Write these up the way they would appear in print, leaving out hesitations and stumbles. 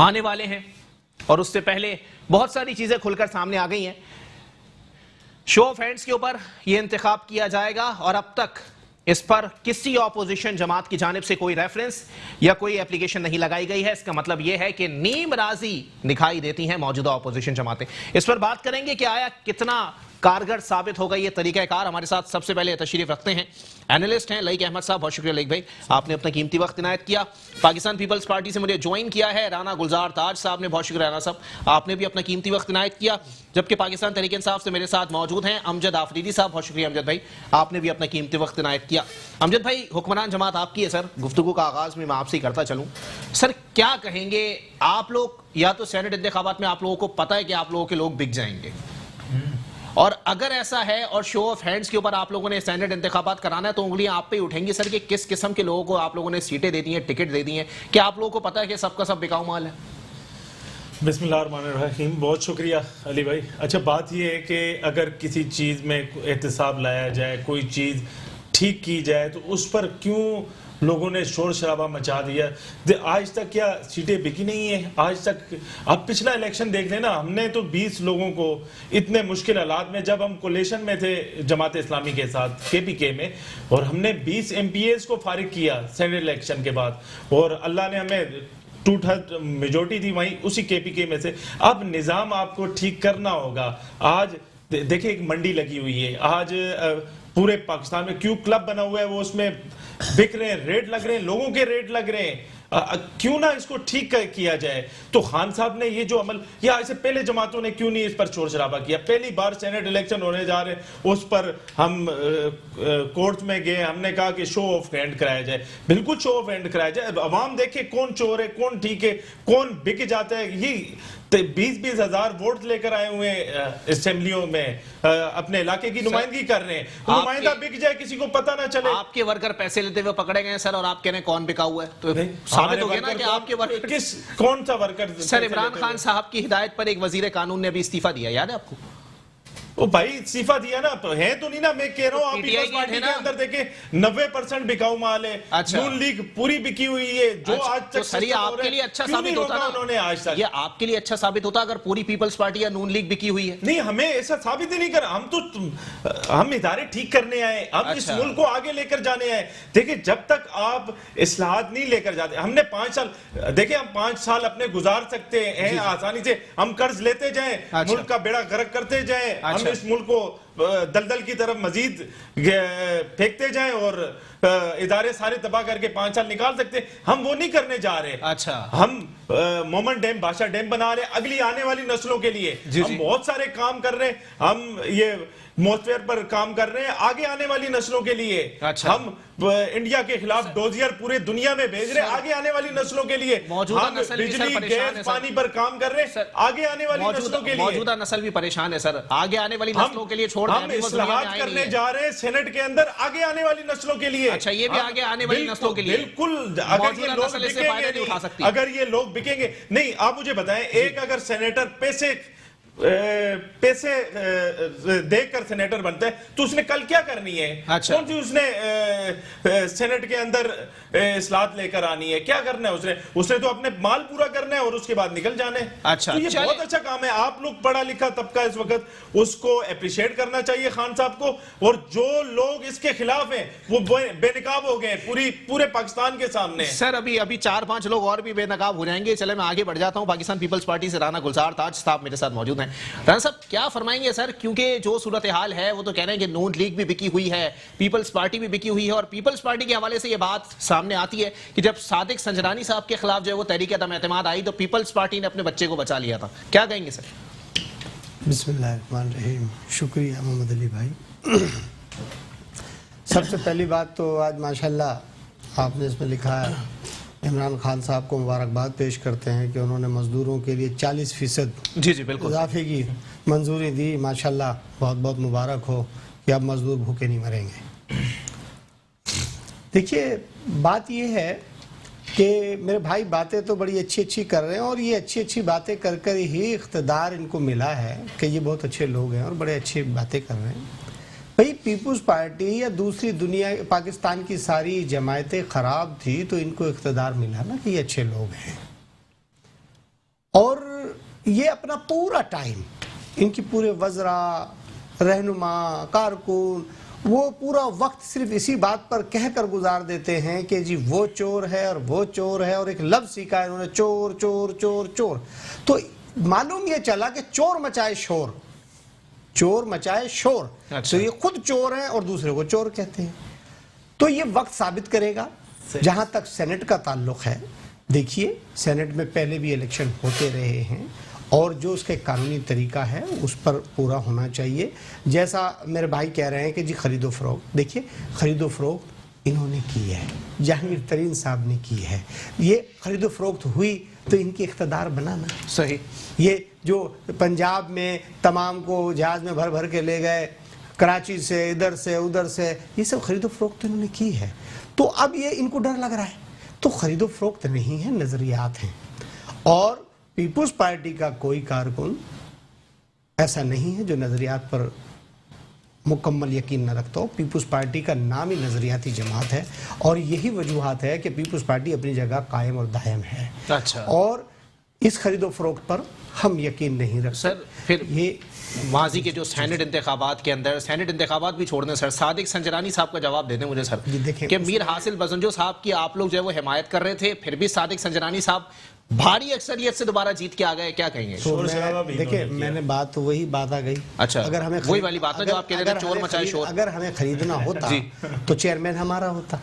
آنے والے ہیں اور اس سے پہلے بہت ساری چیزیں کھل کر سامنے آ گئی ہیں. شو آف ہینڈز کے اوپر یہ انتخاب کیا جائے گا اور اب تک اس پر کسی اپوزیشن جماعت کی جانب سے کوئی ریفرنس یا کوئی اپلیکیشن نہیں لگائی گئی ہے. اس کا مطلب یہ ہے کہ نیم راضی دکھائی دیتی ہیں موجودہ اپوزیشن جماعتیں. اس پر بات کریں گے کہ آیا کتنا کارگر ثابت ہوگا یہ طریقہ کار. ہمارے ساتھ سب سے پہلے تشریف رکھتے ہیں اینالسٹ ہیں لائق احمد صاحب. بہت شکریہ لائق بھائی, آپ نے اپنا قیمتی وقت عنایت کیا. پاکستان پیپلز پارٹی سے مجھے جوائن کیا ہے رانا گلزار تاج صاحب نے. بہت شکریہ رانا صاحب, آپ نے بھی اپنا قیمتی وقت عنایت کیا. جبکہ پاکستان تحریک انصاف سے میرے ساتھ موجود ہیں امجد آفریدی صاحب. بہت شکریہ امجد بھائی, آپ نے بھی اپنا قیمتی وقت عنایت کیا. امجد بھائی, حکمران جماعت آپ کی ہے سر. گفتگو کا آغاز میں آپ سے ہی کرتا چلوں. سر کیا کہیں گے آپ لوگ, یا تو سینٹ انتخابات میں آپ لوگوں کو پتہ ہے کہ آپ لوگوں کے لوگ بک جائیں گے, اور اگر ایسا ہے اور شو آف ہینڈز کے اوپر آپ لوگوں نے سینٹ انتخابات کرانا ہے تو انگلیاں آپ پہ ہی اٹھیں گی سر کہ کس قسم کے لوگوں کو آپ لوگوں نے سیٹیں دے دی ہیں, ٹکٹ دے دی ہیں, کہ آپ لوگوں کو پتہ ہے کہ سب کا سب بکاؤ مال ہے. بسم اللہ الرحمن الرحیم. بہت شکریہ علی بھائی. اچھا, بات یہ ہے کہ اگر کسی چیز میں احتساب لایا جائے, کوئی چیز ٹھیک کی جائے, تو اس پر کیوں لوگوں نے شور شرابہ مچا دیا. آج تک کیا سیٹیں بکی نہیں ہیں؟ آج تک اب پچھلا الیکشن دیکھ لیں نا, ہم نے تو 20 لوگوں کو اتنے مشکل حالات میں, جب ہم کولیشن میں تھے جماعت اسلامی کے ساتھ KPK میں, اور ہم نے 20 MPAs کو فارغ کیا سینٹ الیکشن کے بعد, اور اللہ نے ہمیں 2/3 میجورٹی تھی وہیں اسی KPK میں سے. اب نظام آپ کو ٹھیک کرنا ہوگا. آج دیکھیں ایک منڈی لگی ہوئی ہے, آج پورے پاکستان میں کیوں کلب بنا ہوا ہے, وہ اس میں بک رہے ہیں, ریٹ لگ رہے ہیں, لوگوں کے ریٹ لگ رہے ہیں. کیوں نہ اس کو ٹھیک کیا جائے. تو خان صاحب نے یہ جو عمل, یا اس سے پہلے جماعتوں نے کیوں نہیں اس پر شور شرابہ کیا. پہلی بار سینٹ الیکشن ہونے جا رہے ہیں, اس پر ہم کورٹ میں گئے, ہم نے کہا کہ شو آف ہینڈ کرایا جائے. بالکل شو آف ہینڈ کرایا جائے, عوام دیکھے کون چور ہے, کون ٹھیک ہے, کون بک جاتا ہے. یہ 20-20 ہزار ووٹ لے کر آئے ہوئے اسمبلیوں میں, اپنے علاقے کی نمائندگی کر رہے ہیں. نمائندہ بک جائے, کسی کو پتہ نہ چلے. آپ کے ورکر پیسے لیتے ہوئے پکڑے گئے سر, اور آپ کہنے کون بکا ہوا ہے, تو ثابت ہو گیا نا کہ آپ کے ورکر. کس کون سا ورکر سر عمران خان صاحب کی ہدایت پر ایک وزیر قانون نے ابھی استعفیٰ دیا, یاد ہے آپ کو؟ وہ بھائی استعفیٰ دیا نا, ہے تو نہیں نا. میں کہہ رہا ہوں آپ پیپلز پارٹی کے اندر دیکھیں 90% بکاؤ مال ہے. نون لیگ پوری بکی ہوئی ہے. جو آج تک سر آپ کے لیے اچھا ثابت ہوتا نا, انہوں نے آج تک, یہ آپ کے لیے اچھا ثابت ہوتا اگر پوری پیپلز پارٹی یا نون لیگ بکی ہوئی ہے. نہیں, ہمیں ایسا ثابت ہی نہیں کر. ہم تو ہم ادارے ٹھیک کرنے آئے, ہم اس ملک کو آگے لے کر جانے آئے. دیکھیں جب تک آپ اصلاحات نہیں لے کر جاتے, ہم نے 5 سال دیکھیں, ہم 5 سال اپنے گزار سکتے ہیں آسانی سے. ہم قرض لیتے جائیں, ملک کا بیڑا غرق کرتے جائیں, ہم اس ملک کو دلدل کی طرف مزید پھینکتے جائیں اور ادارے سارے تباہ کر کے 5 سال نکال سکتے ہیں. ہم وہ نہیں کرنے جا رہے. ہم مومن ڈیم, بادشاہ ڈیم بنا رہے ہیں اگلی آنے والی نسلوں کے لیے. ہم بہت سارے کام کر رہے ہیں, ہم یہ موسفیئر پر کام کر رہے ہیں آگے آنے والی نسلوں کے لیے. ہم انڈیا کے خلاف ڈوزیئر پورے دنیا میں بھیج رہے ہیں آگے آنے والی نسلوں کے لیے. ہم بجلی, گیس, پانی پر کام کر رہے ہیں آگے آنے والی نسلوں کے لیے. موجودہ نسل بھی پریشان ہے سر, آگے آنے والی نسلوں کے لیے چھوڑ دیں. ہم اصلاحات کرنے جا رہے ہیں سینٹ کے اندر آگے آنے والی نسلوں کے لیے. اچھا, یہ بھی آگے آنے والی نسلوں کے لیے بالکل. اگر یہ لوگ بکیں گے نہیں, آپ مجھے بتائیں, ایک اگر سینیٹر پیسے دیکھ کر سینیٹر بنتا ہے تو اس نے کل کیا کرنی ہے؟ کون سی اس نے سینٹ کے اندر اصلاحات لے کر آنی ہے؟ کیا کرنا ہے اس نے تو اپنے مال پورا کرنا ہے اور اس کے بعد نکل جانے. تو یہ بہت اچھا کام ہے. آپ لوگ پڑھا لکھا طبقہ اس وقت, اس کو اپریشیٹ کرنا چاہیے خان صاحب کو. اور جو لوگ اس کے خلاف ہیں وہ بے نقاب ہو گئے پورے پاکستان کے سامنے. سر ابھی 4-5 لوگ اور بھی بے نقاب ہو جائیں گے. چلے میں آگے بڑھ جاتا ہوں. پاکستان پیپلز پارٹی سے رانا گلزار تاج صاحب میرے ساتھ موجود ہیں. رانا صاحب کیا فرمائیں گے سر, کیونکہ جو صورتحال ہے وہ تو کہہ رہے ہیں کہ نون لیگ بھی بکی ہوئی ہے, پیپلز پارٹی بھی بکی ہوئی ہے, اور پیپلز پارٹی کے حوالے سے یہ بات سامنے آتی ہے کہ جب صادق سنجرانی صاحب کے خلاف جو ہے وہ تحریک عدم اعتماد آئی تو پیپلز پارٹی نے اپنے بچے کو بچا لیا تھا. کیا کہیں گے سر؟ بسم اللہ الرحمن الرحیم. شکریہ محمد علی بھائی. سب سے پہلی بات تو آج ماشاءاللہ آپ نے اس میں لکھا ہے, عمران خان صاحب کو مبارکباد پیش کرتے ہیں کہ انہوں نے مزدوروں کے لیے 40% جی بالکل اضافے کی منظوری دی. ماشاءاللہ بہت بہت مبارک ہو کہ اب مزدور بھوکے نہیں مریں گے. دیکھیے بات یہ ہے کہ میرے بھائی باتیں تو بڑی اچھی کر رہے ہیں, اور یہ اچھی باتیں کر کر ہی اقتدار ان کو ملا ہے کہ یہ بہت اچھے لوگ ہیں اور بڑے اچھی باتیں کر رہے ہیں. بھئی پیپلز پارٹی یا دوسری دنیا پاکستان کی ساری جماعتیں خراب تھی تو ان کو اقتدار ملا نا کہ یہ اچھے لوگ ہیں. یہ اپنا پورا ٹائم، ان کی پورے وزراء، رہنما، کارکن، وہ پورا وقت صرف اسی بات پر کہہ کر گزار دیتے ہیں کہ جی وہ چور ہے اور وہ چور ہے، اور ایک لفظ سیکھا ہے انہوں نے، چور چور چور چور. تو معلوم یہ چلا کہ چور مچائے شور، چور مچائے شور. تو یہ خود چور ہیں اور دوسرے کو چور کہتے ہیں. تو یہ وقت ثابت کرے گا. جہاں تک سینٹ کا تعلق ہے، دیکھیے سینٹ میں پہلے بھی الیکشن ہوتے رہے ہیں اور جو اس کے قانونی طریقہ ہے اس پر پورا ہونا چاہیے. جیسا میرے بھائی کہہ رہے ہیں کہ جی خرید و فروخت، دیکھیے خرید و فروخت انہوں نے کی ہے، جہانگیر ترین صاحب نے کی ہے. یہ خرید و فروخت ہوئی تو ان کی اقتدار بنانا صحیح. یہ جو پنجاب میں تمام کو جہاز میں بھر بھر کے لے گئے، کراچی سے ادھر سے ادھر سے، یہ سب خرید و فروخت انہوں نے کی ہے. تو اب یہ ان کو ڈر لگ رہا ہے. تو خرید و فروخت نہیں ہے، نظریات ہیں. اور پیپلز پارٹی کا کوئی کارکن ایسا نہیں ہے جو نظریات پر مکمل یقین نہ رکھتا ہو. پیپلز پارٹی کا نام ہی نظریاتی جماعت ہے، اور یہی وجوہات ہے کہ پیپلز پارٹی اپنی جگہ قائم اور دائم ہے. اچھا. اور اس خرید و فروخت پر ہم یقین نہیں رکھتے. سر پھر یہ ماضی کے جو سینٹ انتخابات کے اندر، سینٹ انتخابات بھی چھوڑ دیں سر، صادق سنجرانی صاحب کا جواب دے دیں مجھے سر، کہ میر حاصل بزنجو صاحب کی آپ لوگ جو ہے وہ حمایت کر رہے تھے، پھر بھی صادق سنجرانی صاحب بھاری اکثریت سے دوبارہ جیت کے آ گئے، کیا کہیں گے؟ دیکھیں میں نے بات تو وہی بات آ گئی. اچھا، اگر ہمیں وہی والی بات ہے جو آپ کہہ رہے تھے چور مچائے شور. اگر ہمیں خریدنا ہوتا تو چیئرمین ہمارا ہوتا.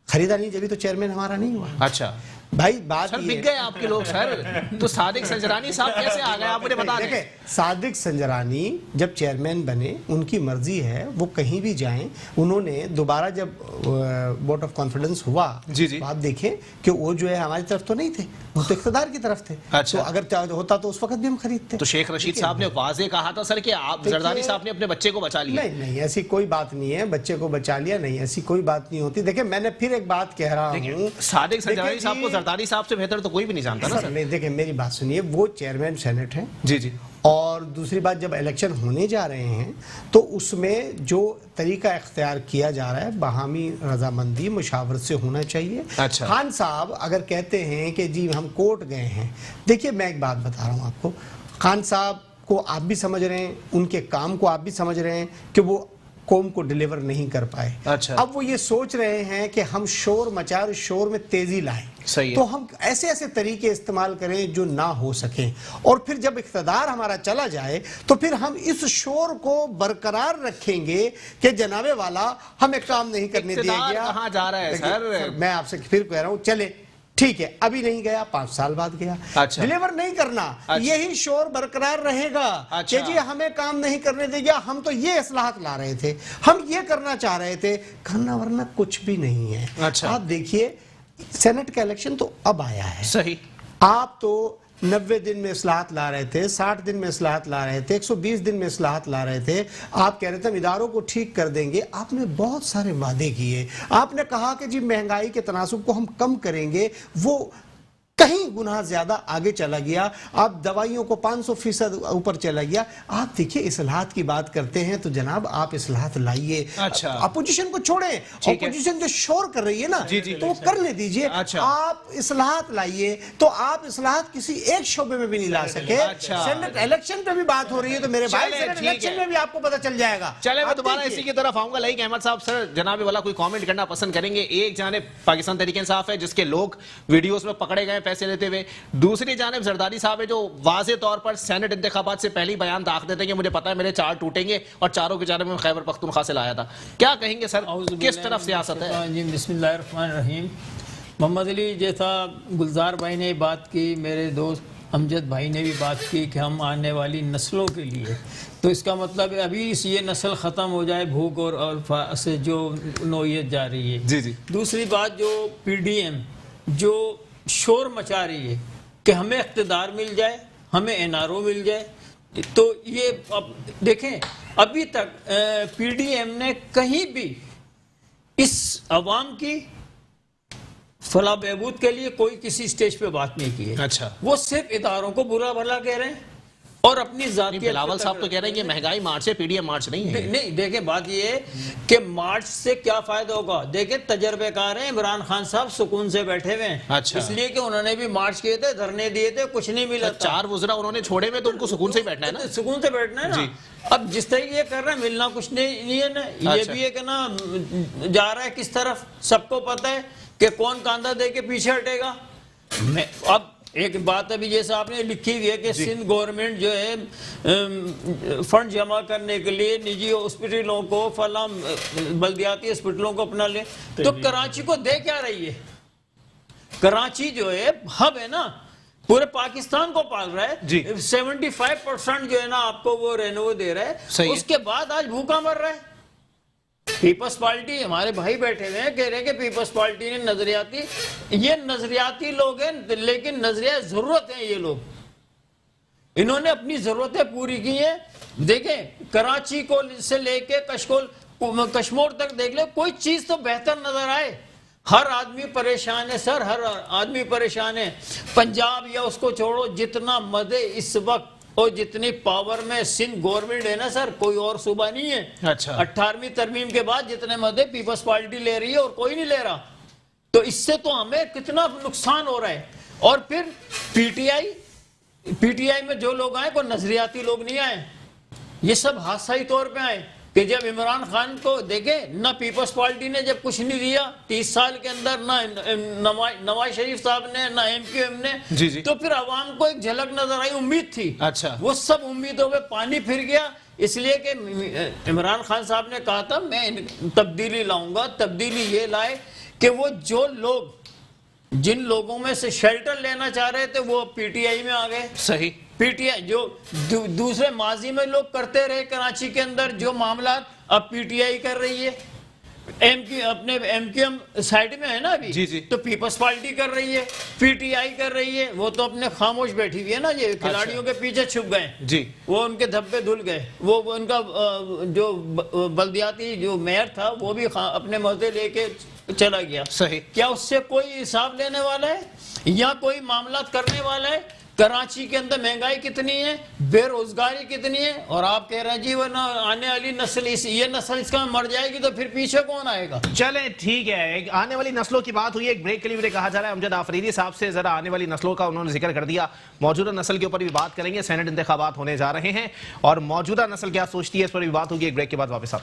خریدا نہیں جبھی تو چیئرمین ہمارا نہیں ہوا. اچھا بھائی بات سر، یہ بک گئے آپ کے لوگ سر. تو صادق سنجرانی صاحب کیسے آ گئے آپ مجھے بتا دیں. دیکھیں صادق سنجرانی جب چیئرمین بنے، ان کی مرضی ہے، وہ کہیں بھی جائیں. انہوں نے دوبارہ جب ووٹ آف کانفیڈنس ہوا تو آپ دیکھیں کہ وہ جو ہے ہماری طرف تو نہیں تھے، وہ تو اقتدار کی طرف تھے. تو اگر ہوتا تو اس وقت بھی ہم خریدتے. تو شیخ رشید صاحب نے واضح کہا تھا سر کہ آپ زرداری صاحب نے اپنے بچے کو بچا لیا. نہیں ایسی کوئی بات نہیں ہے، بچے کو بچا لیا نہیں، ایسی کوئی بات نہیں ہوتی. دیکھیں میں نے پھر ایک بات کہہ رہا ہوں، صادق سنجرانی صاحب کو زرداری صاحب سے بہتر تو کوئی بھی نہیں جانتا نا سر. نہیں دیکھیں میری بات سنیے، وہ چیئرمین سینٹ ہیں. جی. اور دوسری بات، جب الیکشن ہونے جا رہے ہیں تو اس میں جو طریقہ اختیار کیا جا رہا ہے باہمی رضامندی مشاورت سے ہونا چاہیے. اچھا. خان صاحب اگر کہتے ہیں کہ جی ہم کورٹ گئے ہیں، دیکھیے میں ایک بات بتا رہا ہوں آپ کو، خان صاحب کو آپ بھی سمجھ رہے ہیں، ان کے کام کو آپ بھی سمجھ رہے ہیں کہ وہ قوم کو ڈیلیور نہیں کر پائے. اچھا. اب وہ یہ سوچ رہے ہیں کہ ہم شور مچائے، شور میں تیزی لائیں. صحیح. تو ہم ایسے ایسے طریقے استعمال کریں جو نہ ہو سکیں، اور پھر جب اقتدار ہمارا چلا جائے تو پھر ہم اس شور کو برقرار رکھیں گے کہ جناب والا ہمیں کام نہیں کرنے دیا گیا. اقتدار کہاں جا رہا ہے سر؟ میں آپ سے پھر کہہ رہا ہوں، چلے ٹھیک ہے ابھی نہیں گیا، 5 سال بعد گیا. ڈیلیور نہیں کرنا، یہی شور برقرار رہے گا کہ جی ہمیں کام نہیں کرنے دے گیا. ہم تو یہ اصلاحات لا رہے تھے، ہم یہ کرنا چاہ رہے تھے، کرنا ورنہ کچھ بھی نہیں ہے. آپ دیکھیے سینٹ کا الیکشن تو اب آیا ہے. صحیح. آپ تو 90 دن میں اصلاحات لا رہے تھے، 60 دن میں اصلاحات لا رہے تھے، 120 دن میں اصلاحات لا رہے تھے. آپ کہہ رہے تھے ہم اداروں کو ٹھیک کر دیں گے. آپ نے بہت سارے وعدے کیے. آپ نے کہا کہ جی مہنگائی کے تناسب کو ہم کم کریں گے. وہ کہیں گناہ زیادہ آگے چلا گیا. آپ دوائیوں کو 500% اوپر چلا گیا. آپ دیکھیے اصلاحات کی بات کرتے ہیں تو جناب آپ اصلاحات لائیے. اپوزیشن کو چھوڑیں، اپوزیشن جو شور کر رہی ہے نا تو وہ کرنے دیجئے. آپ اصلاحات لائیے. تو آپ اصلاحات کسی ایک شعبے میں بھی نہیں لا سکے. سینٹ الیکشن پہ بھی بات ہو رہی ہے تو میرے بھائی سینٹ الیکشن میں بھی آپ کو پتہ چل جائے گا. چلے میں دوبارہ اسی کی طرف آؤں گا. لائک احمد صاحب سر جناب والا کوئی کامنٹ کرنا پسند کریں گے؟ ایک جانب پاکستان تحریک انصاف ہے جس کے لوگ ویڈیوز میں پکڑے گئے پیسے لیتے ہوئے، دوسری جانب زرداری صاحب ہے جو واضح طور پر سینٹ انتخابات سے پہلی بیان داخل دیتے ہیں کہ مجھے پتا ہے میرے 4 ٹوٹیں گے، اور چاروں کی جانب میں خیبر پختونخوا سے لایا تھا. کیا کہیں گے سر، کس طرف سیاست ہے؟ جی بسم اللہ الرحمن الرحیم. محمد علی جیسا گلزار بھائی نے بات کی، میرے دوست امجد بھائی نے بھی بات کی کہ ہم آنے والی نسلوں کے لیے، تو اس کا مطلب ہے ابھی یہ نسل ختم ہو جائے بھوک اور سے جو نوعیت جا رہی ہے. جی. دوسری بات جو پی ڈی ایم جو شور مچا رہی ہے کہ ہمیں اقتدار مل جائے، ہمیں این آر او مل جائے، تو یہ اب دیکھیں ابھی تک پی ڈی ایم نے کہیں بھی اس عوام کی فلاح بہبود کے لیے کوئی کسی سٹیج پہ بات نہیں کی ہے. اچھا. وہ صرف اداروں کو برا بھلا کہہ رہے ہیں اور اپنی ذاتی بلاول صاحب تو کہہ رہے ہیں یہ مہنگائی مارچ ہے، پی ڈی ایم مارچ نہیں ہے. نہیں دیکھیں بات یہ ہے کہ مارچ سے کیا فائدہ ہوگا. دیکھیں تجربے کار ہیں عمران خان صاحب سکون سے بیٹھے ہوئے ہیں. اچھا. اس لیے کہ انہوں نے بھی مارچ کیے تھے، دھرنے دیے تھے، کچھ نہیں ملا تھا. 4 وزراء انہوں نے چھوڑے ہوئے تو ان کو سکون سے ہی بیٹھنا ہے نا. سکون سے بیٹھنا ہے نا. اب جس طرح یہ کر رہے ہیں ملنا کچھ نہیں ہے نا. یہ بھی ہے کہ نا جا رہا ہے کس طرف سب کو پتہ ہے کہ کون کاندھا دے کے پیچھے ہٹے گا. اب ایک بات ابھی جیسا آپ نے لکھی ہوئی ہے کہ سندھ گورنمنٹ جو ہے فنڈ جمع کرنے کے لیے نجی ہاسپٹلوں کو فلاں بلدیاتی ہاسپٹلوں کو اپنا لے، تو کراچی کو دے کیا رہی ہے؟ کراچی جو ہے ہب ہے نا، پورے پاکستان کو پال رہا ہے. 75% جو ہے نا آپ کو وہ رینو دے رہا ہے. اس کے بعد آج بھوکا مر رہا ہے. پیپلز پارٹی ہمارے بھائی بیٹھے ہوئے ہیں کہہ رہے ہیں کہ پیپلز پارٹی نے نظریاتی لوگ ہیں، لیکن نظریہ ضرورت ہیں. یہ لوگ انہوں نے اپنی ضرورتیں پوری کی ہیں. دیکھیں کراچی کو سے لے کے کشمور تک دیکھ لیں، کوئی چیز تو بہتر نظر آئے. ہر آدمی پریشان ہے سر، ہر آدمی پریشان ہے. پنجاب یا اس کو چھوڑو، جتنا مدے اس وقت اور جتنی پاور میں سندھ گورنمنٹ ہے نا سر، کوئی اور صوبہ نہیں ہے. اچھا. 18ویں ترمیم کے بعد جتنے مدے پیپلز پارٹی لے رہی ہے اور کوئی نہیں لے رہا. تو اس سے تو ہمیں کتنا نقصان ہو رہا ہے. اور پھر پی ٹی آئی میں جو لوگ آئے کوئی نظریاتی لوگ نہیں آئے، یہ سب حادثائی طور پہ آئے. کہ جب عمران خان کو دیکھیں نہ پیپلز پارٹی نے جب کچھ نہیں دیا 30 سال کے اندر، نہ نواز شریف صاحب نے، نہ ایم کیو ایم نے، تو پھر عوام کو ایک جھلک نظر آئی، امید تھی. اچھا. وہ وہ سب امیدوں پہ پانی پھر گیا. اس لیے کہ عمران خان صاحب نے کہا تھا میں تبدیلی لاؤں گا. تبدیلی یہ لائے کہ وہ جو لوگ جن لوگوں میں سے شیلٹر لینا چاہ رہے تھے وہ پی ٹی آئی میں آ گئے. صحیح. پی ٹی آئی جو دوسرے ماضی میں لوگ کرتے رہے کراچی کے اندر جو معاملات، اب پی ٹی آئی کر رہی ہے. ایم کیو ایم سائڈ میں ہے نا ابھی، تو پیپلز پارٹی کر رہی ہے، پی ٹی آئی کر رہی ہے. وہ تو اپنے خاموش بیٹھی ہوئی ہے نا، یہ کھلاڑیوں کے پیچھے چھپ گئے. وہ ان کے دھبے دھل گئے. وہ ان کا جو بلدیاتی جو میئر تھا وہ بھی اپنے مزے لے کے چلا گیا. صحیح. کیا اس سے کوئی حساب لینے والا ہے یا کوئی معاملات کرنے والا ہے؟ کراچی کے اندر مہنگائی کتنی ہے، بے روزگاری کتنی ہے، اور آپ کہہ رہے ہیں جی وہ آنے والی نسل یہ نسل اس کا مر جائے گی تو پھر پیچھے کون آئے گا؟ چلیں ٹھیک ہے، آنے والی نسلوں کی بات ہوئی. ایک بریک کے لیے کہا جا رہا ہے امجد آفریدی صاحب سے ذرا آنے والی نسلوں کا انہوں نے ذکر کر دیا. موجودہ نسل کے اوپر بھی بات کریں گے. سینٹ انتخابات ہونے جا رہے ہیں اور موجودہ نسل کیا سوچتی ہے اس پر بھی بات ہوگی. ایک بریک کے بعد واپس آپ.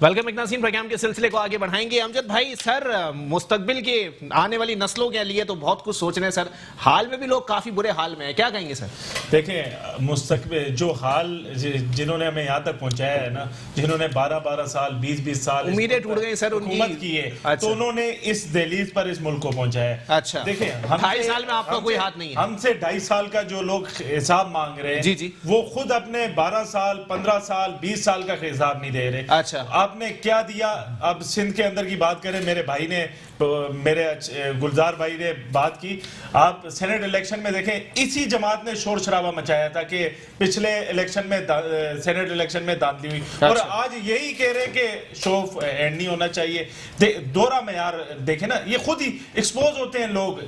ویلکم ایک ناظرین، پروگرام کے سلسلے کو آگے بڑھائیں گے. امجد بھائی سر، مستقبل کے آنے والی نسلوں کے لیے تو بہت کچھ سوچ رہے ہیں سر. حال میں بھی لوگ کافی برے حال میں ہیں، کیا کہیں گے سر؟ دیکھیں مستقبل جو حال جنہوں نے ہمیں یہاں تک پہنچایا ہے نا، جنہوں نے 12 سال 20 سال امیدیں ٹوٹ گئی سر ان کی، حکومت کی ہے، تو انہوں نے اس دہلیز پر اس ملک کو پہنچایا ہے. اچھا. دیکھیں 2.5 سال میں آپ کا کوئی ہاتھ نہیں ہے. ہم سے 2.5 سال کا جو لوگ حساب مانگ رہے ہیں وہ خود اپنے 12 سال 15 سال 20 سال کا حساب نہیں دے رہے. اچھا. آپ نے کیا دیا؟ اب سندھ کے اندر کی بات کریں، میرے بھائی نے، میرے گلزار بھائی نے بات کی. آپ سینٹ الیکشن میں دیکھیں اسی جماعت نے شور شرابہ مچایا تھا کہ پچھلے الیکشن میں سینٹ الیکشن میں دھاندلی ہوئی، اور آج یہی کہہ رہے کہ شو اینڈ نہیں ہونا چاہیے. دورہ معیار دیکھیں نا، یہ خود ہی ایکسپوز ہوتے ہیں لوگ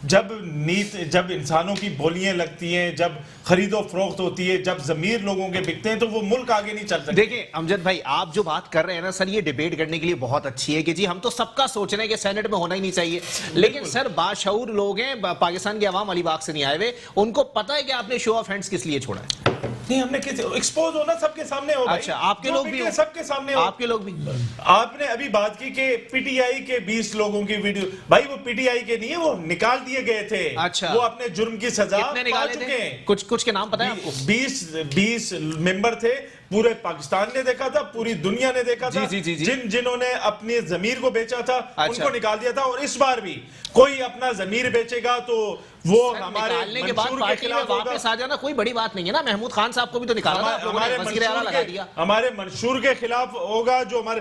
جب انسانوں کی بولیاں لگتی ہیں، جب خرید و فروخت ہوتی ہے، جب ضمیر لوگوں کے بکتے ہیں تو وہ ملک آگے نہیں چل سکتے. دیکھیں امجد بھائی، آپ جو بات کر رہے ہیں نا سر، یہ ڈیبیٹ کرنے کے لیے بہت اچھی ہے کہ جی ہم تو سب کا سوچ رہے ہیں کہ سینٹ میں ہونا ہی نہیں چاہیے، لیکن سر باشعور لوگ ہیں، پاکستان کی عوام علی باغ سے نہیں آئے ہوئے، ان کو پتہ ہے کہ آپ نے شو آف ہینڈز کس لیے چھوڑا ہے. نہیں، ہم نے ایکسپوز ہونا سب کے سامنے ہو. اچھا، آپ کے لوگ بھی سب کے سامنے ہو. آپ کے لوگ بھی. آپ نے ابھی بات کی کہ پی ٹی آئی کے 20 لوگوں کی ویڈیو، بھائی وہ پی ٹی آئی کے نہیں ہے، وہ نکال دیے گئے تھے. اچھا. وہ اپنے جرم کی سزا پا چکے ہیں. کچھ کے نام پتہ ہے آپ کو؟ 20 ممبر تھے، پورے پاکستان نے دیکھا تھا، پوری دنیا نے دیکھا تھا. جنہوں نے اپنے ضمیر کو بیچا تھا ان کو نکال دیا تھا. اور اس بار بھی کوئی اپنا ضمیر بیچے گا تو وہ ہمارے منشور کے خلاف ہوگا. واپس آ جانا کوئی بڑی بات نہیں ہے نا. محمود خان صاحب کو بھی تو نکالا تھا، ہمارے منشور کے خلاف ہوگا. جو ہمارے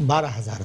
12,000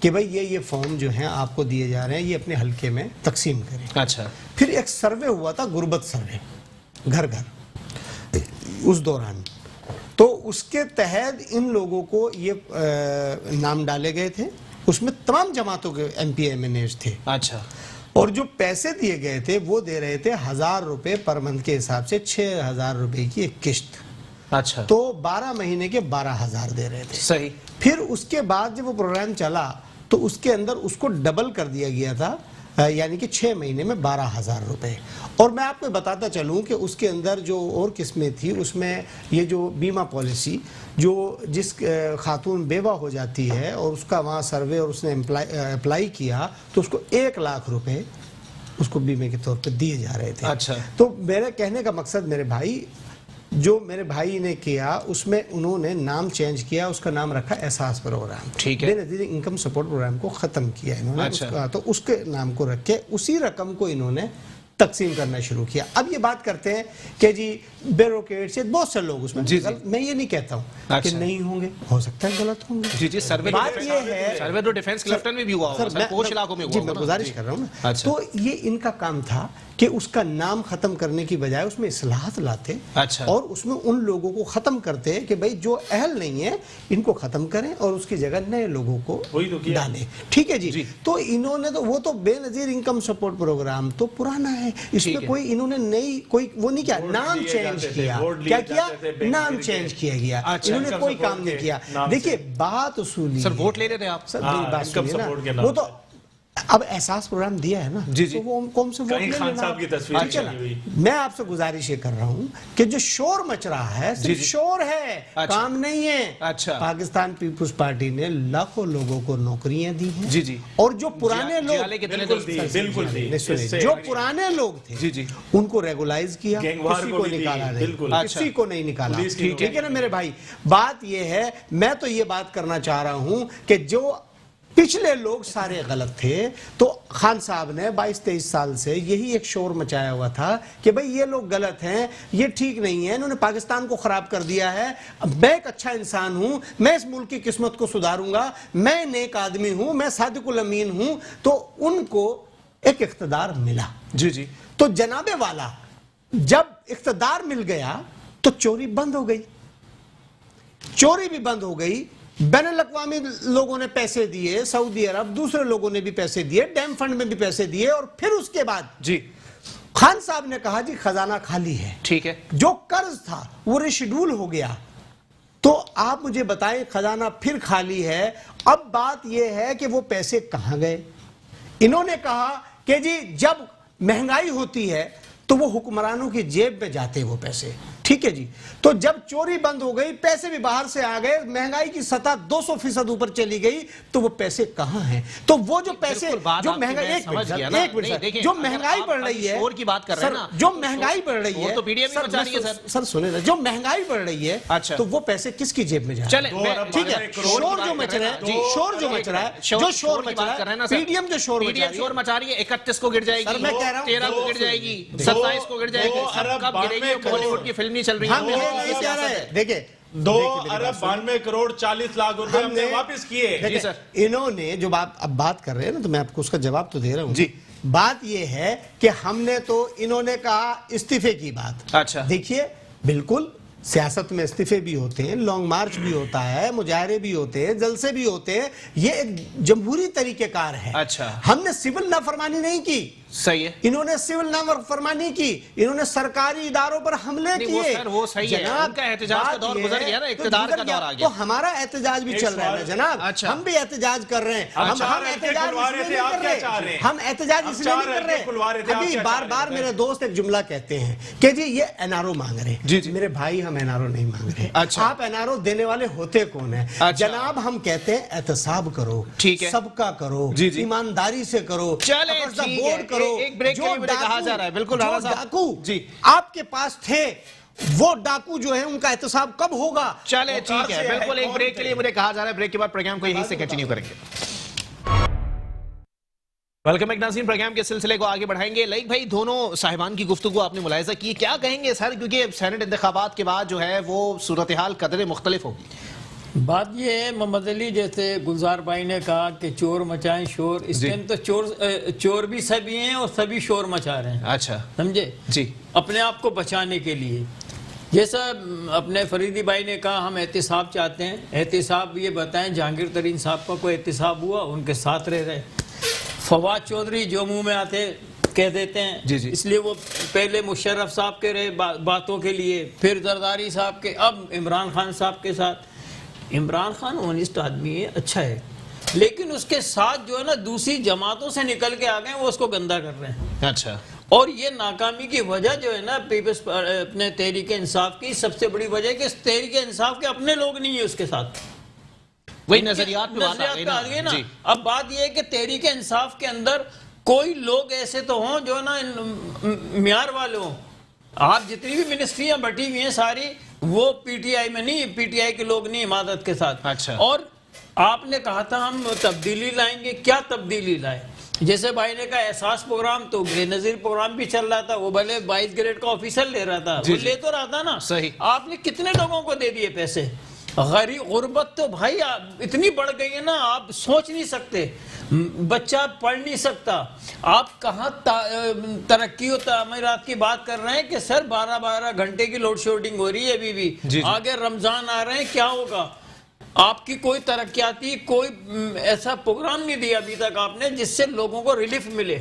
کہ بھائی یہ فارم جو ہیں آپ کو دیے جا رہے ہیں، یہ اپنے حلقے میں تقسیم کریں. اچھا. پھر ایک سروے ہوا تھا، غربت سروے، گھر گھر اس دوران. تو اس کے تحت ان لوگوں کو یہ نام ڈالے گئے تھے، اس میں تمام جماعتوں کے M P M N As تھے. اچھا. اور جو پیسے دیے گئے تھے وہ دے رہے تھے 1000 روپے پر منتھ کے حساب سے، 6000 روپے کی ایک قسط. اچھا. تو 12 مہینے کے 12000 دے رہے تھے. صحیح. پھر اس کے بعد جب وہ پروگرام چلا تو اس کے اندر اس کو ڈبل کر دیا گیا تھا، یعنی کہ 6 مہینے میں 12000 روپے. اور میں آپ کو بتاتا چلوں کہ اس کے اندر جو اور قسمیں تھی، اس میں یہ جو بیمہ پالیسی، جو جس خاتون بیوہ ہو جاتی ہے اور اس کا وہاں سروے اور اس نے اپلائی کیا تو اس کو 1 لاکھ روپے اس کو بیمے کے طور پہ دیے جا رہے تھے. اچھا. تو میرے کہنے کا مقصد، میرے بھائی، جو میرے بھائی نے کیا اس میں انہوں نے نام چینج کیا، اس کا نام رکھا احساس پروگرام. ٹھیک ہے. بے نظیر انکم سپورٹ پروگرام کو ختم کیا انہوں نے. اچھا. تو اس کے نام کو رکھ کے اسی رقم کو انہوں نے تقسیم کرنا شروع کیا. اب یہ بات کرتے ہیں کہ جی بیوروکریٹس سے بہت سے لوگ اس میں، میں یہ نہیں کہتا ہوں کہ نہیں ہوں گے، ہو سکتا ہے غلط ہوں گے. جی سروے بات یہ ہے، سروے تو ڈیفنس کلفٹن میں بھی ہوا ہوگا سر، کچھ علاقوں میں ہوا جی میں گزارش کر رہا ہوں نا. اچھا. تو یہ ان کا کام تھا کہ اس کا نام ختم کرنے کی بجائے اس میں اصلاحات لاتے. اچھا. اور اس میں ان لوگوں کو ختم کرتے کہ بھائی جو اہل نہیں ہیں ان کو ختم کریں اور اس کی جگہ نئے لوگوں کو ڈالیں. ٹھیک ہے جی. تو انہوں نے تو وہ تو بے نظیر انکم سپورٹ پروگرام تو پرانا ہے، اس میں کوئی انہوں نے نئی کوئی وہ نہیں کیا، نام چینج کیا. کیا کیا؟ نام چینج کیا گیا. انہوں نے کوئی کام نہیں کیا. دیکھیے بات اصولی، سر ووٹ لے رہے تھے آپ؟ سر میری بات سنیے نا، وہ تو اب احساس پروگرام دیا ہے نا، تو وہ قوم سے ووٹ لے لینا. میں آپ سے گزارش یہ کر رہا ہوں کہ جو شور مچ رہا ہے صرف شور ہے، کام نہیں ہے. اچھا. پاکستان پیپلز پارٹی نے لاکھوں لوگوں کو نوکریاں دی ہیں. جی. اور جو پرانے لوگ، جو پرانے لوگ تھے ان کو ریگولائز کیا، کسی کو نکالا نہیں، کسی کو نہیں نکالا. ٹھیک ہے نا میرے بھائی. بات یہ ہے، میں تو یہ بات کرنا چاہ رہا ہوں کہ جو پچھلے لوگ سارے غلط تھے، تو خان صاحب نے 22-23 سال سے یہی ایک شور مچایا ہوا تھا کہ بھئی یہ لوگ غلط ہیں، یہ ٹھیک نہیں ہے، انہوں نے پاکستان کو خراب کر دیا ہے. میں ایک اچھا انسان ہوں، میں اس ملک کی قسمت کو سدھاروں گا، میں نیک آدمی ہوں، میں صادق الامین ہوں. تو ان کو ایک اقتدار ملا. جی. تو جناب والا جب اقتدار مل گیا تو چوری بند ہو گئی، چوری بھی بند ہو گئی. بین الاقوامی لوگوں نے پیسے دیے، سعودی عرب، دوسرے لوگوں نے بھی پیسے دیے، ڈیم فنڈ میں بھی پیسے دیے. اور پھر اس کے بعد جی خان صاحب نے کہا جی خزانہ خالی ہے. ٹھیک ہے. جو قرض تھا وہ ریشیڈول ہو گیا. تو آپ مجھے بتائیں، خزانہ پھر خالی ہے. اب بات یہ ہے کہ وہ پیسے کہاں گئے. انہوں نے کہا کہ جی جب مہنگائی ہوتی ہے تو وہ حکمرانوں کی جیب میں جاتے وہ پیسے. ٹھیک ہے جی. تو جب چوری بند ہو گئی، پیسے بھی باہر سے آ گئے، مہنگائی کی سطح 200% اوپر چلی گئی، تو وہ پیسے کہاں ہیں؟ تو وہ جو پیسے جو مہنگائی، ایک منٹ، جو مہنگائی بڑھ رہی ہے، جو مہنگائی بڑھ رہی ہے، سر سنیں نا، جو مہنگائی بڑھ رہی ہے تو وہ پیسے کس کی جیب میں جا رہے ہیں؟ ٹھیک ہے. شور جو مچ رہا ہے، شور جو مچ رہا ہے، جو شور مچ رہا ہے، پی ڈی ایم جو شور مچا رہی ہے، 31 کو گر جائے گی، 13 کو گر جائے گی، 27 کو گر جائے گی. کب گرے گی؟ بالی ووڈ کی فلم نہیں چل رہی ہے. دیکھیں 2 ارب 92 کروڑ 40 لاکھ روپے ہم نے واپس کیے. انہوں نے جو اب بات کر رہے ہیں نا، تو میں آپ کو اس کا جواب تو دے رہا ہوں. جی بات یہ ہے کہ ہم نے تو، انہوں نے کہا استعفے کی بات. اچھا. دیکھیے بالکل سیاست میں استعفے بھی ہوتے ہیں، لانگ مارچ بھی ہوتا ہے، مظاہرے بھی ہوتے ہیں، جلسے بھی ہوتے ہیں. یہ ایک جمہوری طریقہ کار ہے. اچھا. ہم نے سول نافرمانی نہیں کی. صحیح ہے. انہوں نے سول نافرمانی کی، انہوں نے سرکاری اداروں پر حملے کیے. وہ صحیح ہے، ان کا احتجاج کا دور گزر گیا نا، اقتدار کا دور آ گیا. تو ہمارا احتجاج بھی چل رہا ہے جناب. ہم بھی احتجاج کر رہے ہیں. ہم احتجاج اس لیے نہیں کر رہے. ابھی بار بار میرے دوست ایک جملہ کہتے ہیں کہ جی یہ این آر او مانگ رہے ہیں. میرے بھائی ہم این آر او نہیں مانگ رہے. آپ این آر او دینے والے ہوتے کون ہیں جناب؟ ہم کہتے ہیں احتساب کرو، صدقہ کرو، ایمانداری سے کرو، بورڈ کرو. ایک بریک کے لیے مجھے کہا جا رہا ہے، بالکل رانا صاحب، ڈاکو جی آپ کے پاس تھے، وہ ڈاکو جو ہے ان کا احتساب کب ہوگا؟ چلے ٹھیک ہے، بالکل. ایک بریک کے لیے مجھے کہا جا رہا ہے، بریک کے بعد پروگرام کو یہیں سے کنٹینیو کریں گے. ویلکم ایک ناظرین، پروگرام کے سلسلے کو آگے بڑھائیں گے. لائک بھائی، دونوں صاحبان کی گفتگو آپ نے ملاحظہ کی، کیا کہیں گے سر؟ کیونکہ سینٹ انتخابات کے بعد جو ہے وہ صورتحال قدرے مختلف ہوگی. بات یہ ہے محمد علی، جیسے گلزار بھائی نے کہا کہ چور مچائیں شور، اس ٹائم تو چور بھی سبھی ہیں اور سبھی شور مچا رہے ہیں، اچھا سمجھے جی، اپنے آپ کو بچانے کے لیے۔ جیسا اپنے فریدی بھائی نے کہا ہم احتساب چاہتے ہیں، احتساب یہ بتائیں جہانگیر ترین صاحب کا کوئی احتساب ہوا؟ ان کے ساتھ رہے۔ فواد چودھری جو منہ میں آتے کہہ دیتے ہیں، جی جی، اس لیے وہ پہلے مشرف صاحب کے رہے باتوں کے لیے، پھر زرداری صاحب کے، اب عمران خان صاحب کے ساتھ۔ عمران خان اونسٹ آدمی ہے، اچھا ہے، لیکن اس کے ساتھ جو ہے نا دوسری جماعتوں سے نکل کے آ گئے، وہ اس کو گندا کر رہے ہیں۔ اچھا، اور یہ ناکامی کی وجہ جو ہے نا پیپلز اپنے تحریک انصاف کی سب سے بڑی وجہ ہے کہ تحریک انصاف کے اپنے لوگ نہیں ہیں اس کے ساتھ، وہی نظریات پہ بات آ گئی نا۔ جی، اب بات یہ ہے کہ تحریک انصاف کے اندر کوئی لوگ ایسے تو ہوں جو نا معیار والے ہوں۔ آپ جتنی بھی منسٹریاں بٹی ہوئی ہیں ساری، وہ پی ٹی آئی میں نہیں، پی ٹی آئی کے لوگ نہیں عمادت کے ساتھ۔ اچھا، اور آپ نے کہا تھا ہم تبدیلی لائیں گے، کیا تبدیلی لائے؟ جیسے بھائی نے کہا احساس پروگرام، تو بے نظیر پروگرام بھی چل رہا تھا، وہ بھلے 22 گریڈ کا آفیسر لے رہا تھا، وہ لے تو رہا تھا نا، صحیح۔ آپ نے کتنے لوگوں کو دے دیے پیسے؟ غربت تو بھائی اتنی بڑھ گئی ہے نا، آپ سوچ نہیں سکتے، بچہ پڑھ نہیں سکتا۔ آپ کہاں ترقی و تعمیرات کی بات کر رہے ہیں کہ سر 12 گھنٹے کی لوڈ شیڈنگ ہو رہی ہے ابھی بھی، آگے رمضان آ رہے ہیں، کیا ہوگا؟ آپ کی کوئی ترقیاتی کوئی ایسا پروگرام نہیں دیا ابھی تک آپ نے جس سے لوگوں کو ریلیف ملے۔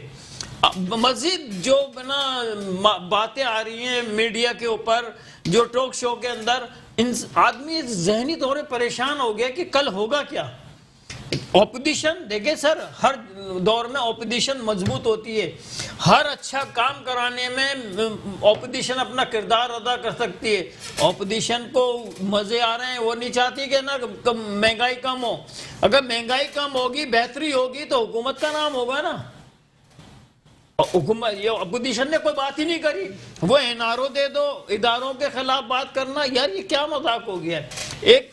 مزید جو باتیں آ رہی ہیں میڈیا کے اوپر، جو ٹاک شو کے اندر، آدمی ذہنی طور پر پریشان ہو گیا کہ کل ہوگا کیا۔ اپوزیشن دیکھیں سر، ہر دور میں اپوزیشن مضبوط ہوتی ہے، ہر اچھا کام کرانے میں اپوزیشن اپنا کردار ادا کر سکتی ہے۔ اپوزیشن کو مزے آ رہے ہیں، وہ نہیں چاہتی کہ نا مہنگائی کم ہو۔ اگر مہنگائی کم ہوگی، بہتری ہوگی تو حکومت کا نام ہوگا نا۔ حکومت، یہ اپوزیشن نے کوئی بات ہی نہیں کری، وہ این آر او دے دو، اداروں کے خلاف بات کرنا، یار یہ کیا مذاق ہو گیا ہے؟ ایک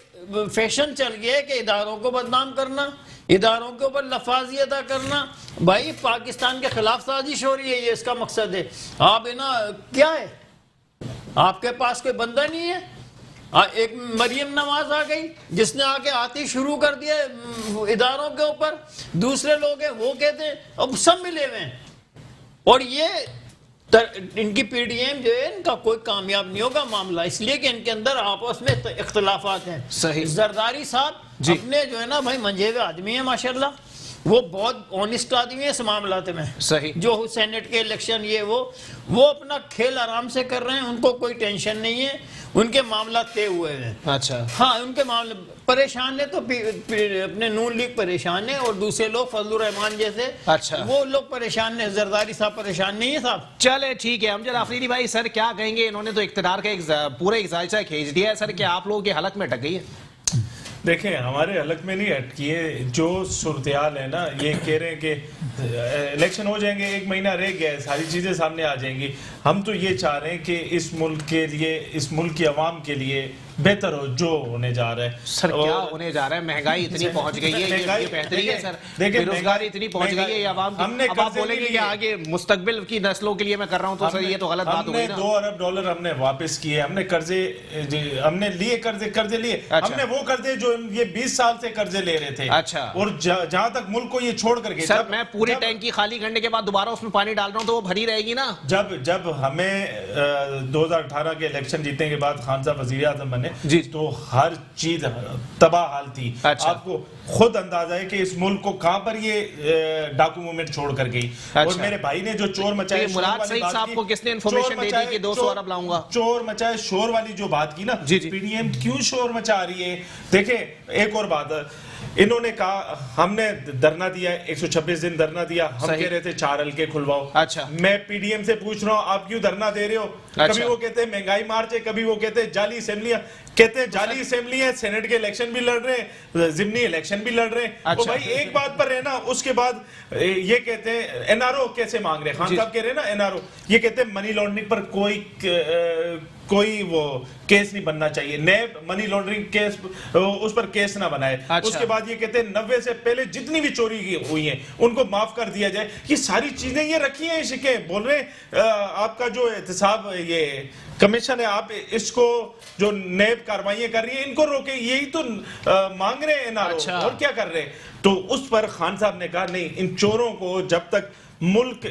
فیشن چل گیا ہے کہ اداروں کو بدنام کرنا، اداروں کے اوپر لفاظی ادا کرنا۔ بھائی پاکستان کے خلاف سازش ہو رہی ہے، یہ اس کا مقصد ہے۔ آپ نا کیا ہے، آپ کے پاس کوئی بندہ نہیں ہے؟ ایک مریم نواز آ گئی جس نے آ کے آتی شروع کر دیا اداروں کے اوپر، دوسرے لوگ ہیں وہ کہتے ہیں، اب سب ملے ہوئے ہیں۔ اور یہ ان کی پی ڈی ایم جو ہے ان کا کوئی کامیاب نہیں ہوگا معاملہ، اس لیے کہ ان کے اندر آپس میں اختلافات ہیں۔ صحیح۔ زرداری صاحب اپنے جو ہے نا بھائی منجھے ہوئے آدمی ہیں ماشاءاللہ، وہ بہت اونسٹ آدمی ہے اس معاملات میں، صحیح، جو سینٹ کے الیکشن یہ وہ اپنا کھیل آرام سے کر رہے ہیں، ان کو کوئی ٹینشن نہیں ہے، ان کے معاملات طے ہوئے ہیں۔ اچھا، ہاں ان کے معاملے پریشان ہے تو اپنے نون لیگ پریشان ہے، اور دوسرے لوگ فضل الرحمان جیسے اچھا، وہ لوگ پریشان ہیں، زرداری صاحب پریشان نہیں ہے صاحب۔ چلے ٹھیک ہے۔ امجد آفریدی بھائی سر کیا کہیں گے؟ انہوں نے تو اقتدار کا ایک پورا ایک ذائچہ کھینچ دیا ہے سر، کہ آپ لوگوں کے حلق میں اٹک گئی ہے؟ دیکھیں ہمارے حلق میں نہیں اٹکی ہے، جو صورتحال ہے نا، یہ کہہ رہے ہیں کہ الیکشن ہو جائیں گے، 1 مہینہ رہ گیا ہے، ساری چیزیں سامنے آ جائیں گی۔ ہم تو یہ چاہ رہے ہیں کہ اس ملک کے لیے، اس ملک کی عوام کے لیے بہتر ہو جو ہونے جا رہا ہے۔ سر کیا ہونے جا رہا ہے؟ مہنگائی اتنی پہنچ گئی ہے، یہ بہتری ہے سر، بے روزگاری اتنی پہنچ گئی ہے، یہ عوام کی، اب آپ بولیں گے کہ آگے مستقبل کی نسلوں کے لیے میں کر رہا ہوں، تو سر یہ تو غلط بات ہو گئی نا۔ ہم نے $2 ارب ہم نے واپس کیے، ہم نے قرضے، ہم نے لیے قرضے لیے، ہم نے وہ قرضے جو یہ 20 سال سے قرضے لے رہے تھے، اچھا، اور جہاں تک ملک کو یہ چھوڑ کر گئے، سر میں پوری ٹینکی خالی کرنے کے بعد دوبارہ اس میں پانی ڈال رہا ہوں تو وہ بھری رہے گی نا۔ جب ہمیں 2018 کے الیکشن جیتنے کے بعد خان صاحب وزیر اعظم بنے تو ہر چیز تباہ حال تھی۔ آپ کو خود اندازہ ہے کہ اس ملک کو کہاں پر یہ ڈاکو موومنٹ چھوڑ کر گئی، اور میرے بھائی نے جو چور مچائے، مراد سعید صاحب کو کس نے انفارمیشن دے دی کہ 200 ارب لاؤں گا؟ چور مچائے شور والی جو بات کی نا، پی ڈی ایم کیوں شور مچا رہی ہے؟ دیکھیں ایک اور بات، انہوں نے کہا ہم نے دھرنا دیا، 126 دن دھرنا دیا، ہم کہہ رہے تھے 4 حلقے کھلواؤ۔ اچھا، میں پی ڈی ایم سے پوچھ رہا ہوں آپ کیوں دھرنا دے رہے ہو؟ کبھی وہ کہتے ہیں مہنگائی مارچ ہے، کبھی وہ کہتے ہیں جعلی اسمبلیاں، کہتے ہیں جعلی اسمبلی ہے، سینٹ کے الیکشن بھی لڑ رہے ہیں، ضمنی الیکشن بھی لڑ رہے ہیں۔ بھائی ایک بات پر رہنا، اس کے بعد یہ کہتے ہیں این آر او کیسے مانگ رہے ہیں، خان صاحب کہہ رہے ہیں نا این آر او، یہ کہتے ہیں منی لانڈرنگ پر کوئی وہ کیس نہیں بننا چاہیے، نیب منی لانڈرنگ کیس اس پر کیس نہ بنائے. اس کے بعد یہ کہتے ہیں 90 سے پہلے جتنی بھی چوری ہوئی ہیں ان کو معاف کر دیا جائے. یہ ساری چیزیں یہ رکھی ہیں شکیں. بول رہے ہیں آپ کا جو احتساب یہ کمیشن ہے، آپ اس کو جو نیب کاروائیاں کر رہی ہیں ان کو روکیں. یہی تو مانگ رہے ہیں نا، اور کیا کر رہے ہیں. تو اس پر خان صاحب نے کہا نہیں، ان چوروں کو جب تک ملک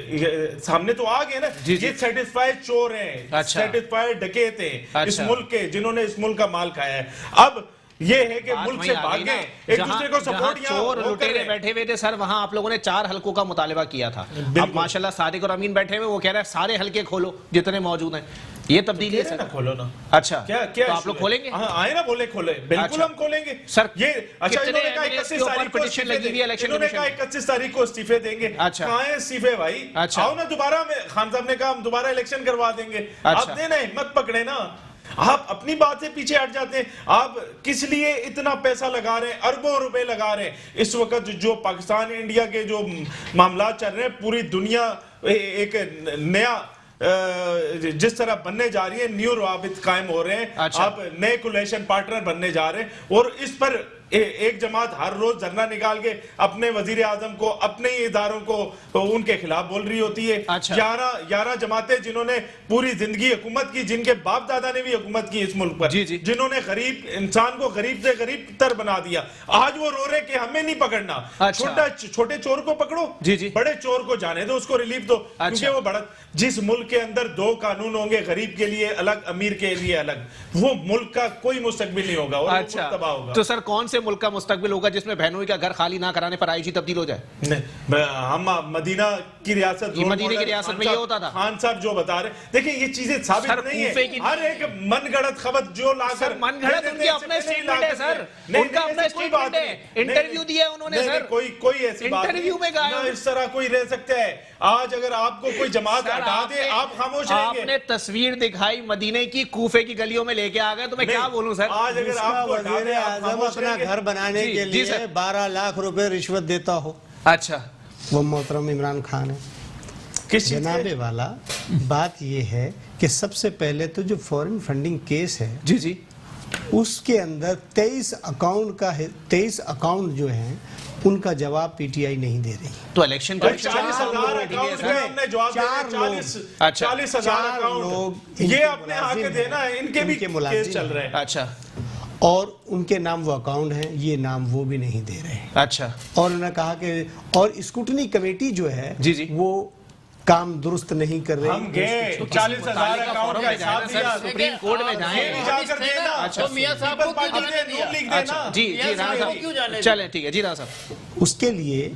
سامنے تو آ گئے نا، یہ سیٹسفائیڈ چور ہیں، سیٹسفائیڈ ڈکیت ہیں اس ملک کے، جنہوں نے اس ملک کا مال کھایا ہے. اب یہ ہے کہ ملک سے بھاگیں، ایک دوسرے کو سپورٹ چور لٹیرے بیٹھے ہوئے تھے سر، وہاں آپ لوگوں نے 4 حلقوں کا مطالبہ کیا تھا. اب ماشاءاللہ صادق اور امین بیٹھے ہوئے، وہ کہہ رہا ہے سارے حلقے کھولو جتنے موجود ہیں. یہ تبدیلی ہے سر. کھولو نا. اچھا تو آپ لوگ کھولیں گے؟ آئے نا، بولے کھولے، بالکل ہم کھولیں گے سر. یہ اچھا کتنے MLAs کے اوپر پٹیشن لگی ہوئی ہے الیکشن انہوں نے کہا 31 تاریخ کو استعفے دیں گے. کہاں ہیں استعفے بھائی؟ آؤ نا دوبارہ. خان صاحب نے کہا ہم دوبارہ الیکشن کروا دیں گے. آپ دینا، ہمت پکڑے نا. آپ اپنی بات سے پیچھے ہٹ جاتے ہیں. آپ کس لیے اتنا پیسہ لگا رہے ہیں، اربوں روپے لگا رہے ہیں. اس وقت جو پاکستان انڈیا کے جو معاملات چل رہے ہیں، پوری دنیا ایک نیا جس طرح بننے جا رہی ہے، نیو روابط قائم ہو رہے ہیں. آپ نئے کولیشن پارٹنر بننے جا رہے ہیں، اور اس پر ایک جماعت ہر روز دھرنا نکال کے اپنے وزیر اعظم کو، اپنے ہی اداروں کو ان کے خلاف بول رہی ہوتی ہے. 11 جماعتیں جنہوں نے پوری زندگی حکومت کی، جن کے باپ دادا نے بھی حکومت کی اس ملک پر، جنہوں نے غریب انسان کو غریب سے غریب تر بنا دیا، آج وہ رو رہے کہ ہمیں نہیں پکڑنا. چھوٹے چور کو پکڑو، بڑے چور کو جانے دو، اس کو ریلیف دو. کیونکہ وہ بڑا، جس ملک کے اندر 2 قانون ہوں گے، غریب کے لیے الگ، امیر کے لیے الگ، وہ ملک کا کوئی مستقبل نہیں ہوگا، اور وہ ملک تباہ ہوگا. تو سر کون سے ملک کا مستقبل ہوگا جس میں بہنوئی کا گھر خالی نہ کرانے پر IG تبدیل ہو جائے؟ ہم مدینہ کی ریاست، مدینہ کی ریاست میں یہ ہوتا تھا. خان صاحب جو بتا رہے ہیں، دیکھیں یہ چیزیں ثابت نہیں ہیں. ہر ایک من گھڑت خبر جو لا کر، من گھڑت ان کی اپنا اسٹیٹمنٹ ہے سر، ان کا اپنا اسٹیٹمنٹ ہے. انٹرویو دیا انہوں نے سر، کوئی ایسی بات نہیں. اس طرح کوئی رہ سکتا ہے. آج اگر آپ کو کوئی جماعت ہٹا دے، آپ خاموش رہیں گے. آپ نے تصویر دکھائی مدینہ کی، کوفے کی گلیوں میں لے کے آ گئے، تو میں کیا بولوں سر. آج اگر آپ کو وزیر اعظم اپنا گھر بنانے کے لیے 12 لاکھ روپے رشوت دیتا ہو، اچھا، وہ محترم عمران خان ہے. جناب والا بات یہ ہے کہ سب سے پہلے تو جو فورن فنڈنگ کیس ہے، اس کے اندر 23 اکاؤنٹ جو ہیں ان کا جواب پی ٹی آئی نہیں دے رہی. تو الیکشن کا 40,000 اکاؤنٹ میں ہم نے جواب دے 40,000 اکاؤنٹ یہ اپنے آگے دینا ہے. ان کے بھی کیس چل رہے ہیں. اچھا، اور ان کے نام وہ اکاؤنٹ ہیں، یہ نام وہ بھی نہیں دے رہے. اچھا. اور انہوں نے کہا کہ اور اسکوٹنی کمیٹی جو ہے وہ کام درست نہیں کر رہے. ہم گئے 40,000 اکاؤنٹ کا حساب دیا، سپریم کورٹ میں جائیں. جا کر دینا. تو میاں صاحب کو کیوں جانے دیا؟ جی رانا صاحب چلیں، ٹھیک ہے. جی رانا صاحب، اس کے لیے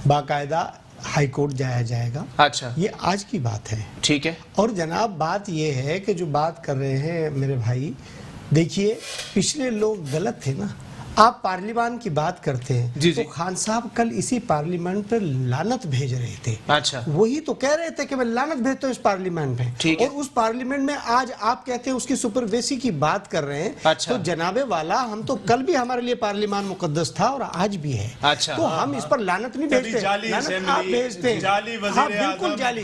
باقاعدہ ہائی کورٹ جایا جائے گا. اچھا، یہ آج کی بات ہے. ٹھیک ہے. اور جناب بات یہ ہے کہ جو بات کر رہے ہیں میرے بھائی، دیکھیے پچھلے لوگ غلط تھے نا. آپ پارلیمان کی بات کرتے ہیں تو خان صاحب کل اسی پارلیمنٹ پر لعنت بھیج رہے تھے. اچھا، وہی تو کہہ رہے تھے کہ میں لعنت بھیجتا ہوں اس پارلیمنٹ پہ، اور اس پارلیمنٹ میں آج آپ کہتے ہیں اس کی سپرویسی کی بات کر رہے ہیں. تو جناب والا، ہم تو کل بھی ہمارے لیے پارلیمان مقدس تھا اور آج بھی ہے. تو ہم اس پر لعنت نہیں بھیجتے، لعنت آپ بھیجتے ہیں. ہاں بالکل جعلی.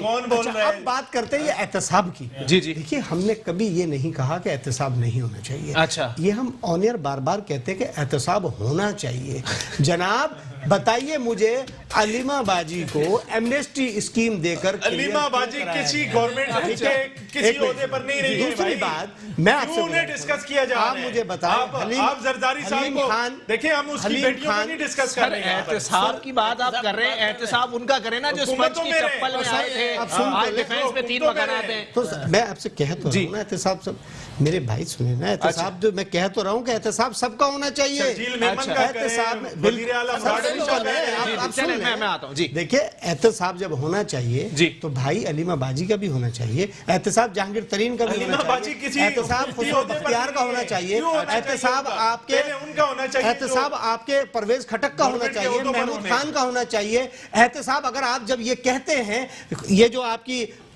اب بات کرتے ہیں یہ احتساب کی. دیکھیے ہم نے کبھی یہ نہیں کہا کہ احتساب نہیں ہونا چاہیے. یہ ہم آن ایئر بار بار کہتے ہیں کہ احتساب ہونا چاہیے. جناب بتائیے مجھے، علیمہ باجی کو ایمنیسٹی اسکیم دے کر، علیمہ باجی کسی گورنمنٹ کے کسی عہدے پر نہیں رہی ہے. دوسری بات میں آپ سے ڈسکس کیا جا رہا ہے. آپ مجھے بتائیں، آپ زرداری صاحب کو دیکھیں، ہم اس کی بیٹیوں کو نہیں ڈسکس کر رہے ہیں. احتساب کی بات آپ کر رہے ہیں، احتساب ان کا کریں نا جو سپنج کی چپل میں آئے تھے. آج ڈیفینس میں 3 مکانات ہیں. تو میں آپ سے کہہ تو رہا ہوں نا، احتساب سب میرے بھائی سنیں نا، احتساب جو میں کہہ تو رہا ہوں کہ احتساب سب کا ہونا چاہیے. دیکھیے احتساب جب ہونا چاہیے تو بھائی علیمہ باجی کا بھی ہونا چاہیے، احتساب جہانگیر ترین کا بھی ہونا چاہیے، احتساب خسرو بختیار کا ہونا چاہیے، احتساب آپ کے پرویز کھٹک کا ہونا چاہیے، محمود خان کا ہونا چاہیے. احتساب اگر آپ جب یہ کہتے ہیں، یہ جو آپ کی